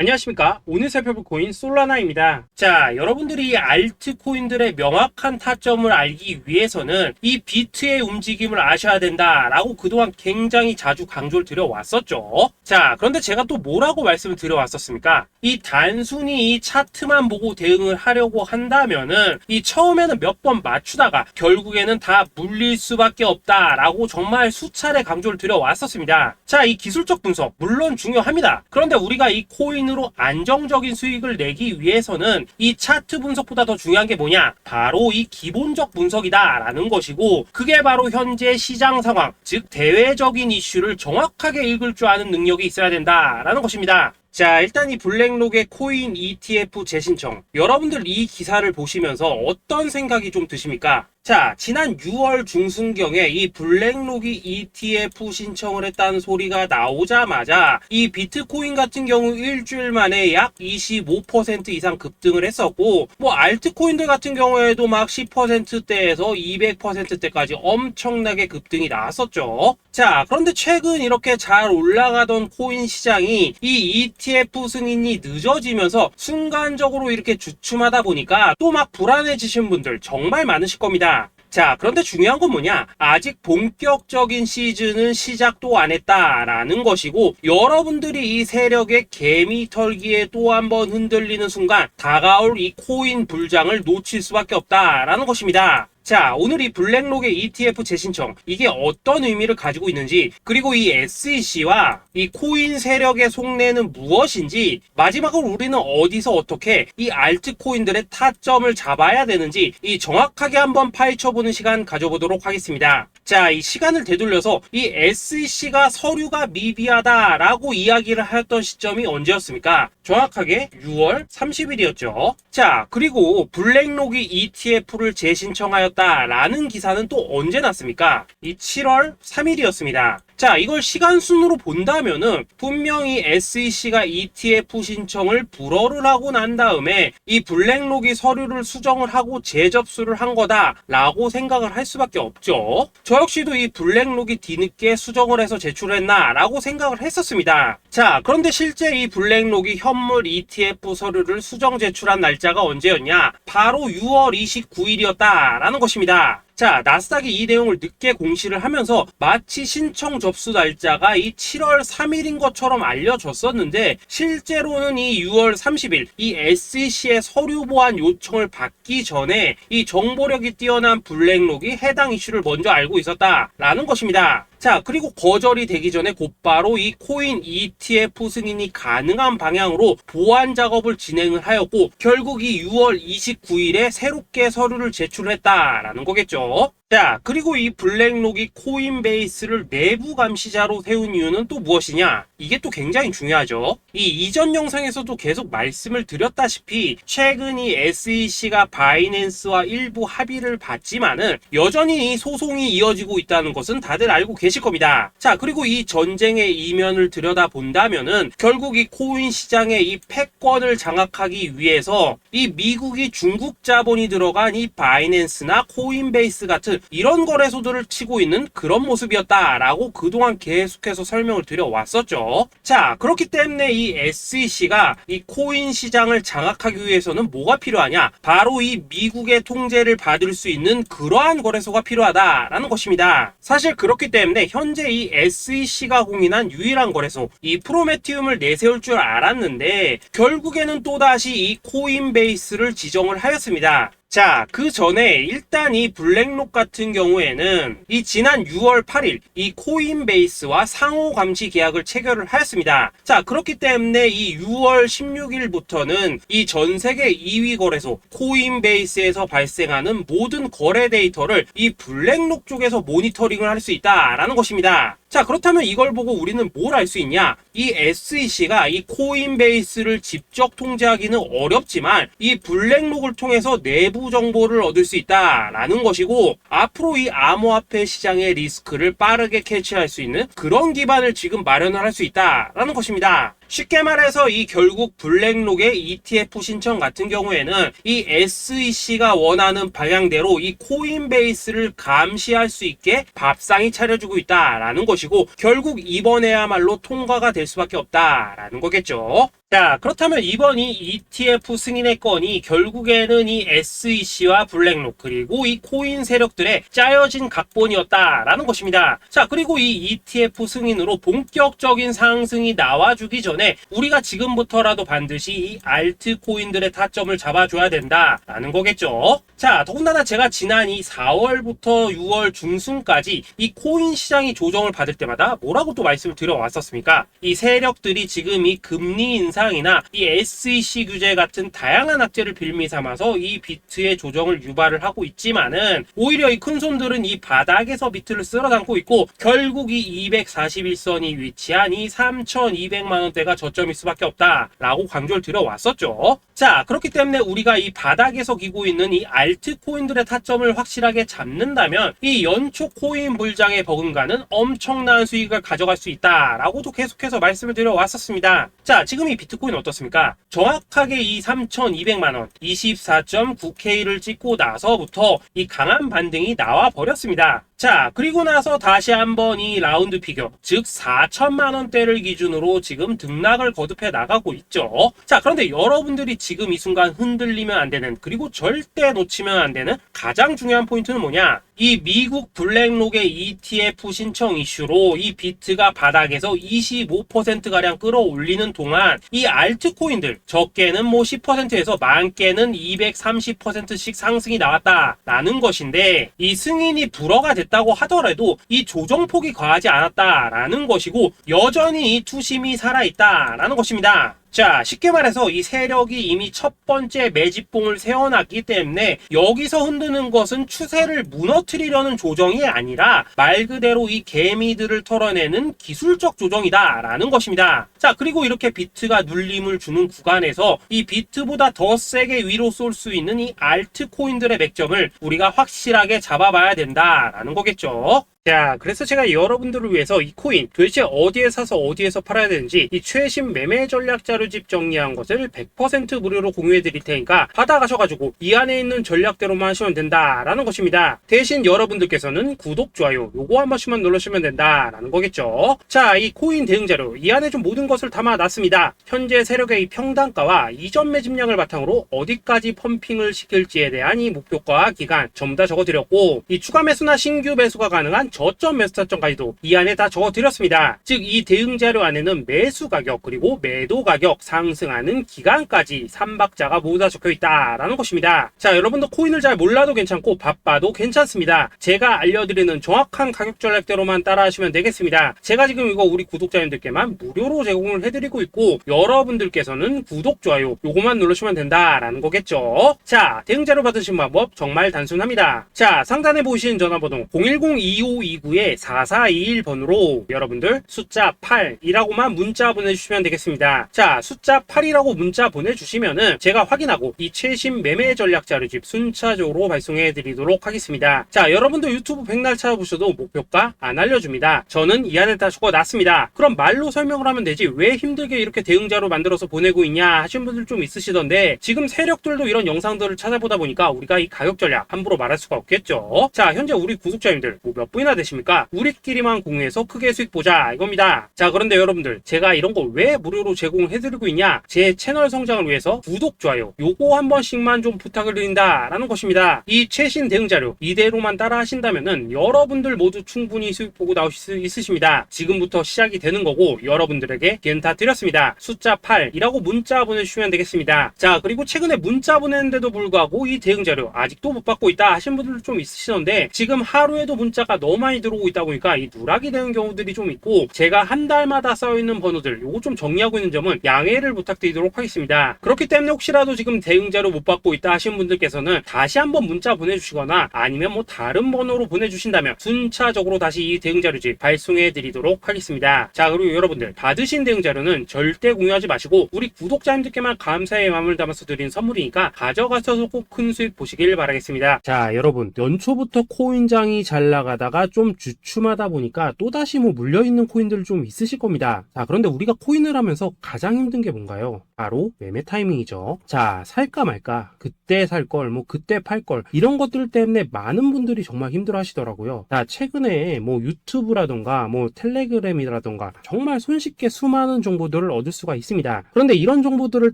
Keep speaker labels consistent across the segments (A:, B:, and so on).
A: 안녕하십니까. 오늘 살펴볼 코인 솔라나입니다. 자, 여러분들이 알트코인들의 명확한 타점을 알기 위해서는 이 비트의 움직임을 아셔야 된다라고 그동안 굉장히 자주 강조를 드려왔었죠. 자, 그런데 제가 또 뭐라고 말씀을 드려왔었습니까? 이 단순히 이 차트만 보고 대응을 하려고 한다면은 이 처음에는 몇 번 맞추다가 결국에는 다 물릴 수밖에 없다라고 정말 수차례 강조를 드려왔었습니다. 자, 이 기술적 분석 물론 중요합니다. 그런데 우리가 이 코인으로 안정적인 수익을 내기 위해서는 이 차트 분석보다 더 중요한 게 뭐냐? 바로 이 기본적 분석이다라는 것이고, 그게 바로 현재 시장 상황, 즉 대외적인 이슈를 정확하게 읽을 줄 아는 능력이 있어야 된다라는 것입니다. 자, 일단 이 블랙록의 코인 ETF 재신청, 여러분들 이 기사를 보시면서 어떤 생각이 좀 드십니까? 자, 지난 6월 중순경에 이 블랙록이 ETF 신청을 했다는 소리가 나오자마자 이 비트코인 같은 경우 일주일 만에 약 25% 이상 급등을 했었고, 뭐 알트코인들 같은 경우에도 막 10%대에서 200%대까지 엄청나게 급등이 나왔었죠. 자, 그런데 최근 이렇게 잘 올라가던 코인 시장이 이 ETF 승인이 늦어지면서 순간적으로 이렇게 주춤하다 보니까 또 막 불안해지신 분들 정말 많으실 겁니다. 자, 그런데 중요한 건 뭐냐? 아직 본격적인 시즌은 시작도 안 했다라는 것이고, 여러분들이 이 세력의 개미 털기에 또 한 번 흔들리는 순간 다가올 이 코인 불장을 놓칠 수밖에 없다라는 것입니다. 자, 오늘 이 블랙록의 ETF 재신청, 이게 어떤 의미를 가지고 있는지, 그리고 이 SEC와 이 코인 세력의 속내는 무엇인지, 마지막으로 우리는 어디서 어떻게 이 알트코인들의 타점을 잡아야 되는지 이 정확하게 한번 파헤쳐보는 시간 가져보도록 하겠습니다. 자, 이 시간을 되돌려서 이 SEC가 서류가 미비하다라고 이야기를 하였던 시점이 언제였습니까? 정확하게 6월 30일이었죠. 자, 그리고 블랙록이 ETF를 재신청하였다라는 기사는 또 언제 났습니까? 이 7월 3일이었습니다. 자, 이걸 시간순으로 본다면은 분명히 SEC가 ETF 신청을 불허를 하고 난 다음에 이 블랙록이 서류를 수정을 하고 재접수를 한 거다라고 생각을 할 수밖에 없죠. 저 역시도 이 블랙록이 뒤늦게 수정을 해서 제출했나라고 생각을 했었습니다. 자, 그런데 실제 이 블랙록이 현물 ETF 서류를 수정 제출한 날짜가 언제였냐? 바로 6월 29일이었다라는 것입니다. 자, 나스닥이 이 내용을 늦게 공시를 하면서 마치 신청 접수 날짜가 이 7월 3일인 것처럼 알려졌었는데, 실제로는 이 6월 30일 이 SEC의 서류 보완 요청을 받기 전에 이 정보력이 뛰어난 블랙록이 해당 이슈를 먼저 알고 있었다라는 것입니다. 자, 그리고 거절이 되기 전에 곧바로 이 코인 ETF 승인이 가능한 방향으로 보완 작업을 진행을 하였고, 결국 이 6월 29일에 새롭게 서류를 제출했다라는 거겠죠. 자, 그리고 이 블랙록이 코인베이스를 내부 감시자로 세운 이유는 또 무엇이냐? 이게 또 굉장히 중요하죠. 이 이전 영상에서도 계속 말씀을 드렸다시피 최근 이 SEC가 바이낸스와 일부 합의를 봤지만은 여전히 이 소송이 이어지고 있다는 것은 다들 알고 계실 겁니다. 자, 그리고 이 전쟁의 이면을 들여다본다면은 결국 이 코인 시장의 이 패권을 장악하기 위해서 이 미국이 중국 자본이 들어간 이 바이낸스나 코인베이스 같은 이런 거래소들을 치고 있는 그런 모습이었다라고 그동안 계속해서 설명을 드려왔었죠. 자, 그렇기 때문에 이 SEC가 이 코인 시장을 장악하기 위해서는 뭐가 필요하냐? 바로 이 미국의 통제를 받을 수 있는 그러한 거래소가 필요하다라는 것입니다. 사실 그렇기 때문에 현재 이 SEC가 공인한 유일한 거래소, 이 프로메티움을 내세울 줄 알았는데 결국에는 또다시 이 코인베이스를 지정을 하였습니다. 자, 그 전에 일단 이 블랙록 같은 경우에는 이 지난 6월 8일 이 코인베이스와 상호 감시 계약을 체결을 하였습니다. 자, 그렇기 때문에 이 6월 16일부터는 이 전 세계 2위 거래소 코인베이스에서 발생하는 모든 거래 데이터를 이 블랙록 쪽에서 모니터링을 할 수 있다라는 것입니다. 자, 그렇다면 이걸 보고 우리는 뭘 알 수 있냐? 이 SEC가 이 코인베이스를 직접 통제하기는 어렵지만 이 블랙록을 통해서 내부 정보를 얻을 수 있다라는 것이고, 앞으로 이 암호화폐 시장의 리스크를 빠르게 캐치할 수 있는 그런 기반을 지금 마련을 할 수 있다라는 것입니다. 쉽게 말해서 이 결국 블랙록의 ETF 신청 같은 경우에는 이 SEC가 원하는 방향대로 이 코인베이스를 감시할 수 있게 밥상이 차려주고 있다라는 것이고, 결국 이번에야말로 통과가 될 수밖에 없다라는 거겠죠. 자, 그렇다면 이번 이 ETF 승인의 건이 결국에는 이 SEC와 블랙록 그리고 이 코인 세력들의 짜여진 각본이었다라는 것입니다. 자, 그리고 이 ETF 승인으로 본격적인 상승이 나와주기 전에 우리가 지금부터라도 반드시 이 알트코인들의 타점을 잡아줘야 된다라는 거겠죠. 자, 더군다나 제가 지난 이 4월부터 6월 중순까지 이 코인 시장이 조정을 받을 때마다 뭐라고 또 말씀을 드려왔었습니까? 이 세력들이 지금 이 금리 인상이나 이 SEC 규제 같은 다양한 악재를 빌미 삼아서 이 비트의 조정을 유발을 하고 있지만은 오히려 이 큰손들은 이 바닥에서 비트를 쓸어 담고 있고 결국 이 241선이 위치한 이 3,200만 원대가 저점일 수밖에 없다라고 강조를 드려왔었죠. 자, 그렇기 때문에 우리가 이 바닥에서 기고 있는 이 알트코인들의 타점을 확실하게 잡는다면 이 연초 코인 불장의 버금가는 엄청난 수익을 가져갈 수 있다라고도 계속해서 말씀을 드려왔었습니다. 자, 지금 이 비트코인 어떻습니까? 정확하게 이 3,200만원 24.9K를 찍고 나서부터 이 강한 반등이 나와 버렸습니다. 자, 그리고 나서 다시 한번 이 라운드 피겨, 즉 4천만원대를 기준으로 지금 등락을 거듭해 나가고 있죠. 자, 그런데 여러분들이 지금 이 순간 흔들리면 안 되는, 그리고 절대 놓치면 안 되는 가장 중요한 포인트는 뭐냐? 이 미국 블랙록의 ETF 신청 이슈로 이 비트가 바닥에서 25%가량 끌어올리는 동안 이 알트코인들, 적게는 뭐 10%에서 많게는 230%씩 상승이 나왔다라는 것인데, 이 승인이 불허가 됐다고 하더라도 이 조정폭이 과하지 않았다라는 것이고 여전히 이 투심이 살아있다라는 것입니다. 자, 쉽게 말해서 이 세력이 이미 첫 번째 매집봉을 세워놨기 때문에 여기서 흔드는 것은 추세를 무너뜨리려는 조정이 아니라 말 그대로 이 개미들을 털어내는 기술적 조정이다라는 것입니다. 자, 그리고 이렇게 비트가 눌림을 주는 구간에서 이 비트보다 더 세게 위로 쏠 수 있는 이 알트코인들의 맥점을 우리가 확실하게 잡아봐야 된다라는 거겠죠. 자, 그래서 제가 여러분들을 위해서 이 코인 도대체 어디에 사서 어디에서 팔아야 되는지 이 최신 매매 전략 자료집 정리한 것을 100% 무료로 공유해 드릴 테니까 받아가셔가지고 이 안에 있는 전략대로만 하시면 된다라는 것입니다. 대신 여러분들께서는 구독, 좋아요 요거 한 번씩만 눌러주시면 된다라는 거겠죠. 자, 이 코인 대응 자료 이 안에 좀 모든 것을 담아놨습니다. 현재 세력의 이 평단가와 이전 매집량을 바탕으로 어디까지 펌핑을 시킬지에 대한 이 목표가 기간 전부 다 적어드렸고, 이 추가 매수나 신규 매수가 가능한 저점 매수 타점까지도 이 안에 다 적어드렸습니다. 즉 이 대응 자료 안에는 매수 가격 그리고 매도 가격, 상승하는 기간까지 3박자가 모두 다 적혀있다라는 것입니다. 자, 여러분도 코인을 잘 몰라도 괜찮고 바빠도 괜찮습니다. 제가 알려드리는 정확한 가격 전략대로만 따라하시면 되겠습니다. 제가 지금 이거 우리 구독자님들께만 무료로 제공을 해드리고 있고 여러분들께서는 구독, 좋아요 요거만 누르시면 된다라는 거겠죠. 자, 대응 자료 받으신 방법 정말 단순합니다. 자, 상단에 보이신 전화번호 010-2529-4421번으로 여러분들 숫자 8이라고만 문자 보내주시면 되겠습니다. 자, 숫자 8이라고 문자 보내주시면은 제가 확인하고 이 최신 매매 전략 자료집 순차적으로 발송해 드리도록 하겠습니다. 자, 여러분들 유튜브 백날 찾아보셔도 목표가 안 알려줍니다. 저는 이 안에 다 적어놨습니다. 그럼 말로 설명을 하면 되지 왜 힘들게 이렇게 대응자로 만들어서 보내고 있냐 하신 분들 좀 있으시던데, 지금 세력들도 이런 영상들을 찾아보다 보니까 우리가 이 가격 전략 함부로 말할 수가 없겠죠. 자, 현재 우리 구독자님들 뭐 몇 분이나 되십니까? 우리끼리만 공유해서 크게 수익 보자 이겁니다. 자, 그런데 여러분들 제가 이런 거 왜 무료로 제공해드리고 있냐? 제 채널 성장을 위해서 구독, 좋아요 요거 한 번씩만 좀 부탁을 드린다 라는 것입니다. 이 최신 대응 자료 이대로만 따라 하신다면은 여러분들 모두 충분히 수익 보고 나오실 수 있으십니다. 지금부터 시작이 되는 거고 여러분들에게 기회는 다 드렸습니다. 숫자 8이라고 문자 보내주시면 되겠습니다. 자, 그리고 최근에 문자 보냈는데도 불구하고 이 대응 자료 아직도 못 받고 있다 하신 분들 좀 있으시던데, 지금 하루에도 문자가 너무 많이 들어오고 있다 보니까 이 누락이 되는 경우들이 좀 있고 제가 한 달마다 쌓여있는 번호들 요거 좀 정리하고 있는 점은 양해를 부탁드리도록 하겠습니다. 그렇기 때문에 혹시라도 지금 대응 자료 못 받고 있다 하신 분들께서는 다시 한번 문자 보내주시거나 아니면 뭐 다른 번호로 보내주신다면 순차적으로 다시 이 대응 자료집 발송해 드리도록 하겠습니다. 자, 그리고 여러분들 받으신 대응 자료는 절대 공유하지 마시고 우리 구독자님들께만 감사의 마음을 담아서 드린 선물이니까 가져가셔서 꼭 큰 수익 보시길 바라겠습니다. 자, 여러분 연초부터 코인장이 잘 나가다가 좀 주춤하다 보니까 또다시 뭐 물려있는 코인들 좀 있으실 겁니다. 자, 그런데 우리가 코인을 하면서 가장 힘든 게 뭔가요? 바로 매매 타이밍이죠. 자, 살까 말까, 그때 살 걸, 뭐 그때 팔 걸, 이런 것들 때문에 많은 분들이 정말 힘들어 하시더라고요. 자, 최근에 뭐 유튜브라던가 뭐 텔레그램이라던가 정말 손쉽게 수많은 정보들을 얻을 수가 있습니다. 그런데 이런 정보들을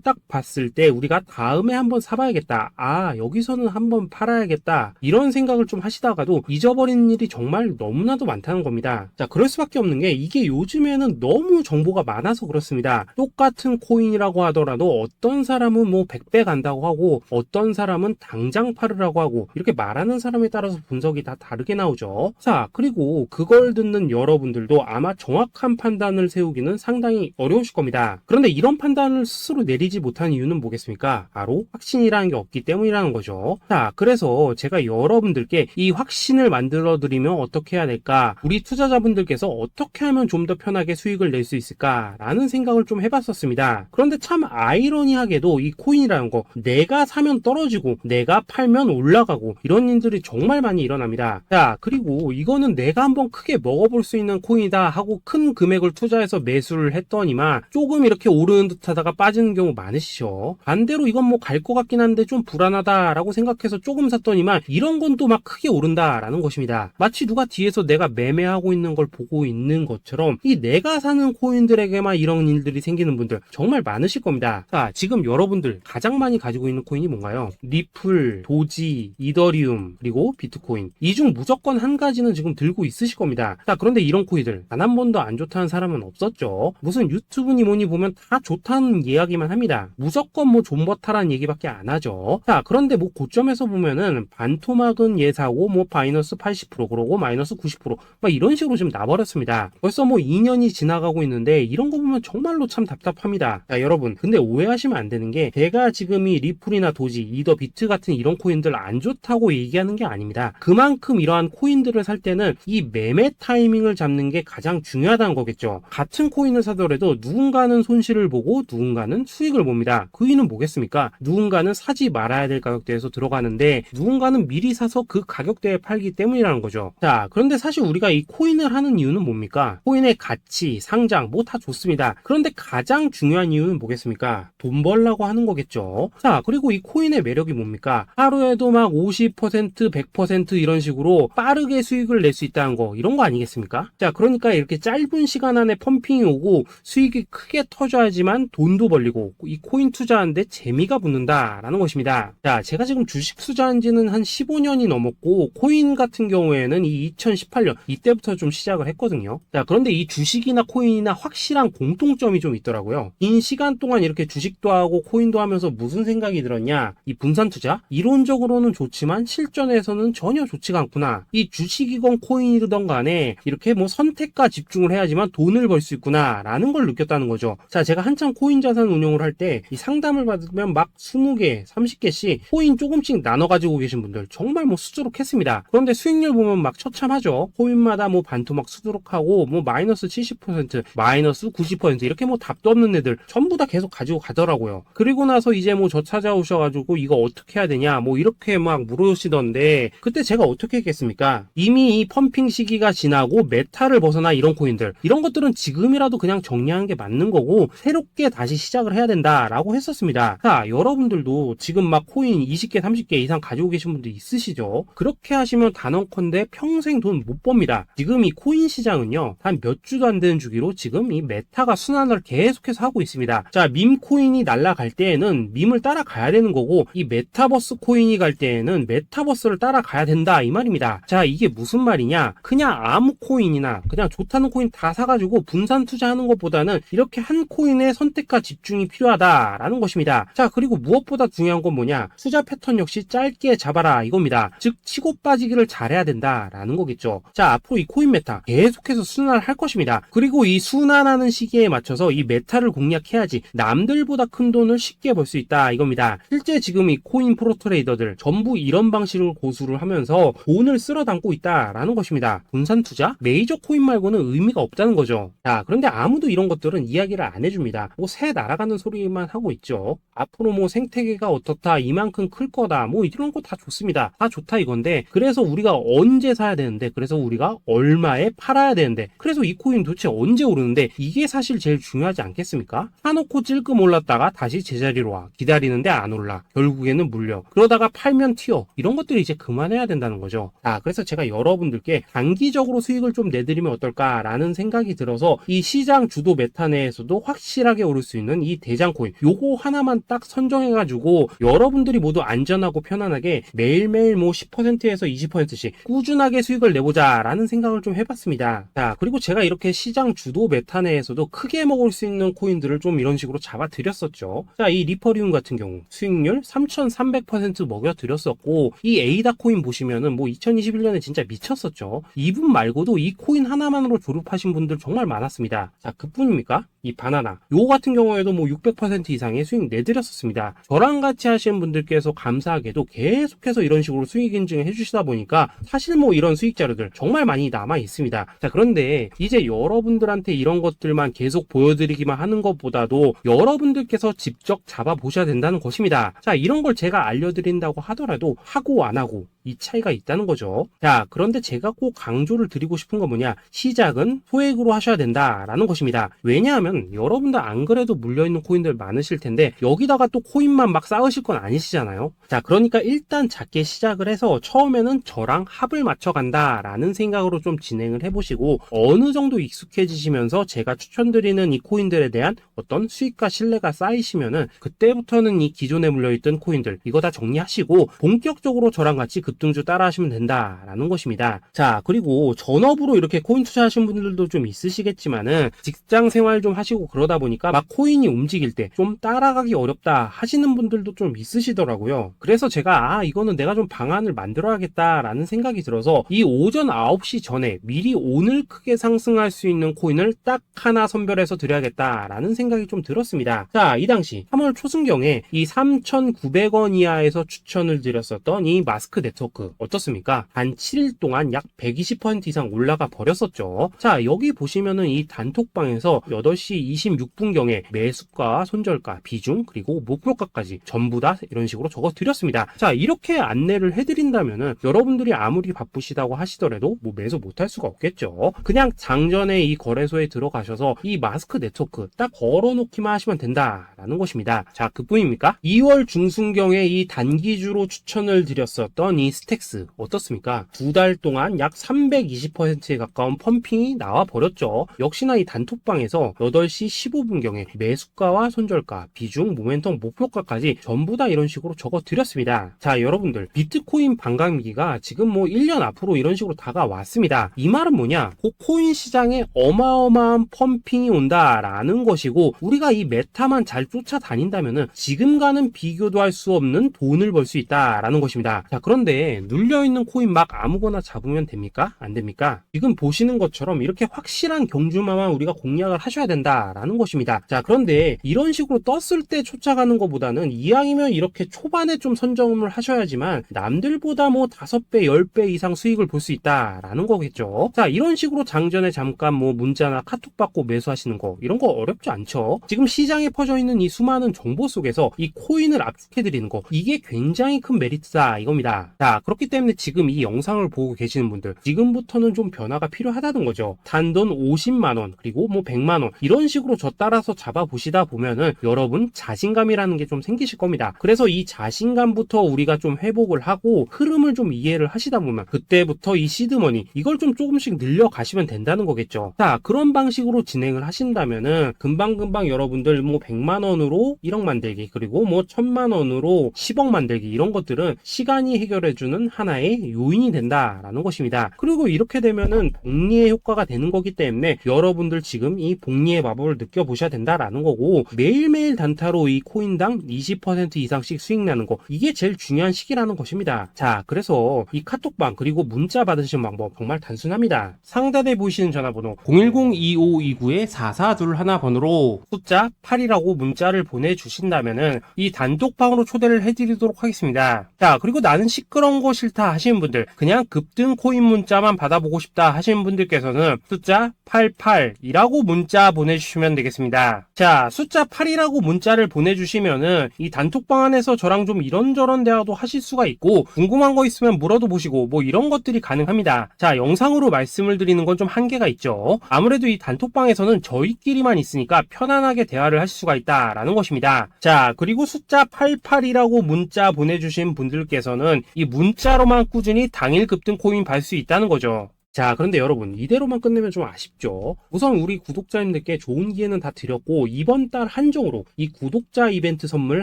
A: 딱 봤을 때 우리가 다음에 한번 사봐야겠다, 아 여기서는 한번 팔아야겠다, 이런 생각을 좀 하시다가도 잊어버리는 일이 정말 너무나도 많다는 겁니다. 자, 그럴 수밖에 없는 게 이게 요즘에는 너무 정보가 많아서 그렇습니다. 똑같은 코인이라고 하더라도 어떤 사람은 뭐 100배 간다고 하고 어떤 사람은 당장 팔으라고 하고, 이렇게 말하는 사람에 따라서 분석이 다 다르게 나오죠. 자, 그리고 그걸 듣는 여러분들도 아마 정확한 판단을 세우기는 상당히 어려우실 겁니다. 그런데 이런 판단을 스스로 내리지 못한 이유는 뭐겠습니까? 바로 확신이라는 게 없기 때문이라는 거죠. 자, 그래서 제가 여러분들께 이 확신을 만들어 드리면 어떻게 해야 될까, 우리 투자자분들께서 어떻게 하면 좀 더 편하게 수익을 낼 수 있을까 라는 생각을 좀 해봤었습니다. 그런데 참 아이러니하게도 이 코인이라는 거, 내가 사면 떨어지고 내가 팔면 올라가고 이런 일들이 정말 많이 일어납니다. 자, 그리고 이거는 내가 한번 크게 먹어볼 수 있는 코인이다 하고 큰 금액을 투자해서 매수를 했더니만 조금 이렇게 오르는 듯 하다가 빠지는 경우 많으시죠. 반대로 이건 뭐 갈 것 같긴 한데 좀 불안하다 라고 생각해서 조금 샀더니만 이런 건 또 막 크게 오른다 라는 것입니다. 마치 누가 뒤에서 내가 매매하고 있는 걸 보고 있는 것처럼 이 내가 사는 코인들에게만 이런 일들이 생기는 분들 정말 많으실 겁니다. 자, 지금 여러분들 가장 많이 가지고 있는 코인이 뭔가요? 리플, 도지, 이더리움, 그리고 비트코인. 이 중 무조건 한 가지는 지금 들고 있으실 겁니다. 자, 그런데 이런 코인들 단 한 번도 안 좋다는 사람은 없었죠. 무슨 유튜브니 뭐니 보면 다 좋다는 이야기만 합니다. 무조건 뭐 존버타라는 얘기밖에 안 하죠. 자, 그런데 뭐 고점에서 보면은 반토막은 예사고 뭐 마이너스 80% 그러고 마이너스 90% 막 이런 식으로 지금 나버렸습니다. 벌써 뭐 2년이 지나가고 있는데 이런 거 보면 정말로 참 답답합니다. 자, 여러분 근데 오해하시면 안 되는 게 제가 지금 이 리플이나 도지, 이더, 비트 같은 이런 코인들 안 좋다고 얘기하는 게 아닙니다. 그만큼 이러한 코인들을 살 때는 이 매매 타이밍을 잡는 게 가장 중요하다는 거겠죠. 같은 코인을 사더라도 누군가는 손실을 보고 누군가는 수익을 봅니다. 그 이유는 뭐겠습니까? 누군가는 사지 말아야 될 가격대에서 들어가는데 누군가는 미리 사서 그 가격대에 팔기 때문이라는 거죠. 자, 그런데 사실 우리가 이 코인을 하는 이유는 뭡니까? 코인의 가치, 상장 뭐 다 좋습니다. 그런데 가장 중요한 이유는 뭐겠습니까? 돈 벌라고 하는 거겠죠. 자, 그리고 이 코인의 매력이 뭡니까? 하루에도 막 50%, 100% 이런 식으로 빠르게 수익을 낼 수 있다는 거, 이런 거 아니겠습니까? 자, 그러니까 이렇게 짧은 시간 안에 펌핑이 오고 수익이 크게 터져야지만 돈도 벌리고 이 코인 투자하는데 재미가 붙는다라는 것입니다. 자, 제가 지금 주식 투자한 지는 한 15년이 넘었고 코인 같은 경우에는 이 2018년 이때부터 좀 시작을 했거든요. 자, 그런데 이 주식이나 코인이나 확실한 공통점이 좀 있더라고요. 긴 시간 동안 이렇게 주식도 하고 코인도 하면서 무슨 생각이 들었냐? 이 분산 투자? 이론적으로는 좋지만 실전에서는 전혀 좋지가 않구나. 이 주식이건 코인이든 간에 이렇게 뭐 선택과 집중을 해야지만 돈을 벌 수 있구나 라는 걸 느꼈다는 거죠. 자, 제가 한창 코인 자산 운용을 할 때 이 상담을 받으면 막 20개, 30개씩 코인 조금씩 나눠 가지고 계신 분들 정말 뭐 수두룩했습니다. 그런데 수익률 보면 막 처참하죠. 코인마다 뭐 반토막 수두룩하고 뭐 마이너스 70%, 마이너스 90% 이렇게 뭐 답도 없는 애들 전부 다 계속 가지고 가더라고요. 그리고 나서 이제 뭐 저 찾아오셔가지고 이거 어떻게 해야 되냐 뭐 이렇게 막 물으시던데 그때 제가 어떻게 했겠습니까? 이미 이 펌핑 시기가 지나고 메타를 벗어나 이런 코인들, 이런 것들은 지금이라도 그냥 정리하는 게 맞는 거고 새롭게 다시 시작을 해야 된다라고 했었습니다. 자, 여러분들도 지금 막 코인 20개, 30개 이상 가지고 계신 분들 있으시죠? 그렇게 하시면 단언컨대 평생 돈 못 법니다. 지금 이 코인 시장은요, 한 몇 주도 안 되는 주기로 지금 이 메타가 순환을 계속해서 하고 있습니다. 자, 밈 코인이 날아갈 때에는 밈을 따라가야 되는 거고 이 메타버스 코인이 갈 때에는 메타버스를 따라가야 된다 이 말입니다. 자, 이게 무슨 말이냐? 그냥 아무 코인이나 그냥 좋다는 코인 다 사가지고 분산 투자하는 것보다는 이렇게 한 코인에 선택과 집중이 필요하다라는 것입니다. 자, 그리고 무엇보다 중요한 건 뭐냐? 투자 패턴 역시 짧게 잡아라 이겁니다. 즉 치고 빠지기를 잘해야 된다라는 거겠죠. 자, 앞으로 이 코인 메타 계속해서 순환을 할 것입니다. 그리고 이 순환하는 시기에 맞춰서 이 메타를 공략해야지 남들보다 큰 돈을 쉽게 벌 수 있다 이겁니다. 실제 지금 이 코인 프로 트레이더들 전부 이런 방식을 고수를 하면서 돈을 쓸어 담고 있다라는 것입니다. 분산 투자? 메이저 코인 말고는 의미가 없다는 거죠. 자, 그런데 아무도 이런 것들은 이야기를 안 해줍니다. 뭐 새 날아가는 소리만 하고 있죠. 앞으로 뭐 생태계가 어떻다, 이만큼 클 거다, 뭐 이런 거 다 좋습니다. 다 좋다 이건데 그래서 우리가 언제 사야 되는데, 그래서 우리가 얼마에 팔아야 되는데, 그래서 이 코인 도대체 언제 오르는데, 이게 사실 제일 중요하지 않겠습니까? 사놓고 찔 찔끔 올랐다가 다시 제자리로 와. 기다리는데 안 올라. 결국에는 물려. 그러다가 팔면 튀어. 이런 것들이 이제 그만해야 된다는 거죠. 그래서 제가 여러분들께 단기적으로 수익을 좀 내드리면 어떨까라는 생각이 들어서 이 시장 주도 메타 내에서도 확실하게 오를 수 있는 이 대장코인 요거 하나만 딱 선정해가지고 여러분들이 모두 안전하고 편안하게 매일매일 뭐 10%에서 20%씩 꾸준하게 수익을 내보자 라는 생각을 좀 해봤습니다. 자, 그리고 제가 이렇게 시장 주도 메타 내에서도 크게 먹을 수 있는 코인들을 좀 이런 식으로 잡아드렸었죠. 자, 이 리퍼리움 같은 경우 수익률 3300% 먹여드렸었고, 이 에이다 코인 보시면은 뭐 2021년에 진짜 미쳤었죠. 이분 말고도 이 코인 하나만으로 졸업하신 분들 정말 많았습니다. 자, 그뿐입니까? 이 바나나 요 같은 경우에도 뭐 600% 이상의 수익 내드렸었습니다. 저랑 같이 하시는 분들께서 감사하게도 계속해서 이런 식으로 수익 인증을 해주시다 보니까 사실 뭐 이런 수익 자료들 정말 많이 남아 있습니다. 자, 그런데 이제 여러분들한테 이런 것들만 계속 보여드리기만 하는 것보다도 여러분들께서 직접 잡아보셔야 된다는 것입니다. 자, 이런 걸 제가 알려드린다고 하더라도 하고 안 하고 이 차이가 있다는 거죠. 자, 그런데 제가 꼭 강조를 드리고 싶은 건 뭐냐, 시작은 소액으로 하셔야 된다라는 것입니다. 왜냐하면 여러분들 안 그래도 물려있는 코인들 많으실 텐데 여기다가 또 코인만 막 쌓으실 건 아니시잖아요. 자, 그러니까 일단 작게 시작을 해서 처음에는 저랑 합을 맞춰간다 라는 생각으로 좀 진행을 해보시고, 어느 정도 익숙해지시면서 제가 추천드리는 이 코인들에 대한 어떤 수익과 신뢰가 쌓이시면은 그때부터는 이 기존에 물려있던 코인들 이거 다 정리하시고 본격적으로 저랑 같이 급등주 따라 하시면 된다라는 것입니다. 자, 그리고 전업으로 이렇게 코인 투자하신 분들도 좀 있으시겠지만은 직장 생활 좀 하시고 그러다 보니까 막 코인이 움직일 때 좀 따라가기 어렵다 하시는 분들도 좀 있으시더라고요. 그래서 제가 이거는 내가 좀 방안을 만들어야겠다라는 생각이 들어서 이 오전 9시 전에 미리 오늘 크게 상승할 수 있는 코인을 딱 하나 선별해서 드려야겠다라는 생각이 좀 들었습니다. 자, 이 당시 3월 초순경에 이 3,900원 이하에서 추천을 드렸었던 이 마스크 네트워크 어떻습니까? 한 7일 동안 약 120% 이상 올라가 버렸었죠. 자, 여기 보시면은 이 단톡방에서 8시 26분경에 매수가, 손절가, 비중, 그리고 목표가까지 전부 다 이런 식으로 적어 드렸습니다. 자, 이렇게 안내를 해드린다면은 여러분들이 아무리 바쁘시다고 하시더라도 뭐 매수 못할 수가 없겠죠. 그냥 장전에 이 거래소에 들어가셔서 이 마스크 네트워크 딱 걸어놓기만 하시면 된다라는 것입니다. 자, 그뿐입니까? 2월 중순경에 이 단기주로 추천을 드렸었던 이 스택스 어떻습니까? 2달 동안 약 320%에 가까운 펌핑이 나와 버렸죠. 역시나 이 단톡방에서 8시 15분경에 매수가와 손절가, 비중, 모멘텀, 목표가까지 전부 다 이런 식으로 적어 드렸습니다. 자, 여러분들 비트코인 반감기가 지금 뭐 1년 앞으로 이런 식으로 다가왔습니다. 이 말은 뭐냐? 그 코인 시장에 어마어마한 펌핑이 온다라는 것이고, 우리가 이 메타만 잘 쫓아다닌다면은 지금과는 비교도 할 수 없는 돈을 벌 수 있다라는 것입니다. 자, 그런데 눌려있는 코인 막 아무거나 잡으면 됩니까? 안 됩니까? 지금 보시는 것처럼 이렇게 확실한 경주마만 우리가 공략을 하셔야 된다라는 것입니다. 자, 그런데 이런 식으로 떴을 때 쫓아가는 것보다는 이왕이면 이렇게 초반에 좀 선점을 하셔야지만 남들보다 뭐 5배, 10배 이상 수익을 볼 수 있다라는 거겠죠. 자, 이런 식으로 장전에 잠깐 뭐 문자나 카톡 받고 매수하시는 거 이런 거 어렵지 않죠. 지금 시장에 퍼져 있는 이 수많은 정보 속에서 이 코인을 압축해드리는 거 이게 굉장히 큰 메리트다 이겁니다. 자, 그렇기 때문에 지금 이 영상을 보고 계시는 분들 지금부터는 좀 변화가 필요하다는 거죠. 단돈 50만원 그리고 뭐 100만원 이런 식으로 저 따라서 잡아보시다 보면은 여러분 자신감이라는 게 좀 생기실 겁니다. 그래서 이 자신감부터 우리가 좀 회복을 하고 흐름을 좀 이해를 하시다 보면 그때부터 이 시드머니 이걸 좀 조금씩 늘려가시면 된다는 거겠죠. 자, 그런 방식으로 진행을 하신다면은 금방금방 여러분들 뭐 100만원으로 1억 만들기 그리고 뭐 1000만원으로 10억 만들기 이런 것들은 시간이 해결해주는 하나의 요인이 된다라는 것입니다. 그리고 이렇게 되면은 복리의 효과가 되는 거기 때문에 여러분들 지금 이 복리의 마법을 느껴보셔야 된다라는 거고, 매일매일 단타로 이 코인당 20% 이상씩 수익 나는 거 이게 제일 중요한 시기라는 것입니다. 자, 그래서 이 카톡방 그리고 문자 받으시는 방법 정말 단순합니다. 상단에 보이시는 전화번호 010-2529-4421 번호로 숫자 8이라고 문자를 보내주신다면은 이 단톡방으로 초대를 해드리도록 하겠습니다. 자, 그리고 나는 시끄러운 거 싫다 하시는 분들, 그냥 급등 코인 문자만 받아보고 싶다 하시는 분들께서는 숫자 88이라고 문자 보내주시면 보내주시면 되겠습니다. 자, 숫자 8이라고 문자를 보내주시면은 이 단톡방 안에서 저랑 좀 이런저런 대화도 하실 수가 있고 궁금한 거 있으면 물어도 보시고 뭐 이런 것들이 가능합니다. 자, 영상으로 말씀을 드리는 건 좀 한계가 있죠. 아무래도 이 단톡방에서는 저희끼리만 있으니까 편안하게 대화를 할 수가 있다라는 것입니다. 자, 그리고 숫자 88이라고 문자 보내주신 분들께서는 이 문자로만 꾸준히 당일 급등 코인 받을 수 있다는 거죠. 자, 그런데 여러분, 이대로만 끝내면 좀 아쉽죠. 우선 우리 구독자님들께 좋은 기회는 다 드렸고 이번 달 한정으로 이 구독자 이벤트 선물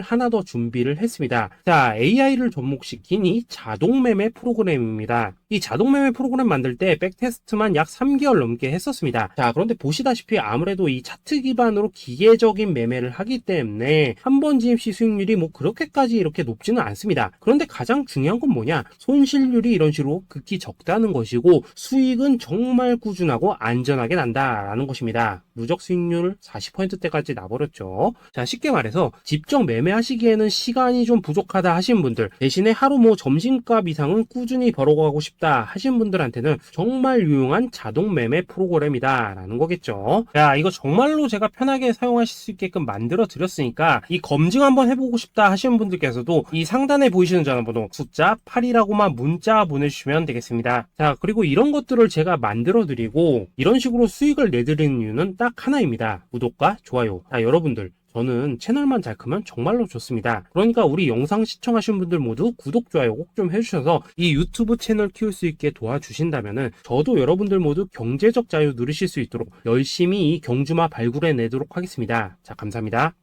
A: 하나 더 준비를 했습니다. 자, AI를 접목시킨 이 자동 매매 프로그램입니다. 이 자동 매매 프로그램 만들 때 백테스트만 약 3개월 넘게 했었습니다. 자, 그런데 보시다시피 아무래도 이 차트 기반으로 기계적인 매매를 하기 때문에 한 번 진입 시 수익률이 뭐 그렇게까지 이렇게 높지는 않습니다. 그런데 가장 중요한 건 뭐냐? 손실률이 이런 식으로 극히 적다는 것이고 수익은 정말 꾸준하고 안전하게 난다라는 것입니다. 누적 수익률 40%대까지 나버렸죠. 자, 쉽게 말해서 직접 매매하시기에는 시간이 좀 부족하다 하신 분들, 대신에 하루 뭐 점심값 이상은 꾸준히 벌어가고 싶다 하신 분들한테는 정말 유용한 자동 매매 프로그램이다 라는 거겠죠. 자, 이거 정말로 제가 편하게 사용하실 수 있게끔 만들어 드렸으니까 이 검증 한번 해보고 싶다 하시는 분들께서도 이 상단에 보이시는 전화번호 숫자 8이라고만 문자 보내주시면 되겠습니다. 자, 그리고 이런 것들을 제가 만들어 드리고 이런 식으로 수익을 내드리는 이유는 딱 하나입니다. 구독과 좋아요. 자, 여러분들, 저는 채널만 잘 크면 정말로 좋습니다. 그러니까 우리 영상 시청하신 분들 모두 구독, 좋아요 꼭 좀 해주셔서 이 유튜브 채널 키울 수 있게 도와주신다면은 저도 여러분들 모두 경제적 자유 누리실 수 있도록 열심히 이 경주마 발굴해 내도록 하겠습니다. 자, 감사합니다.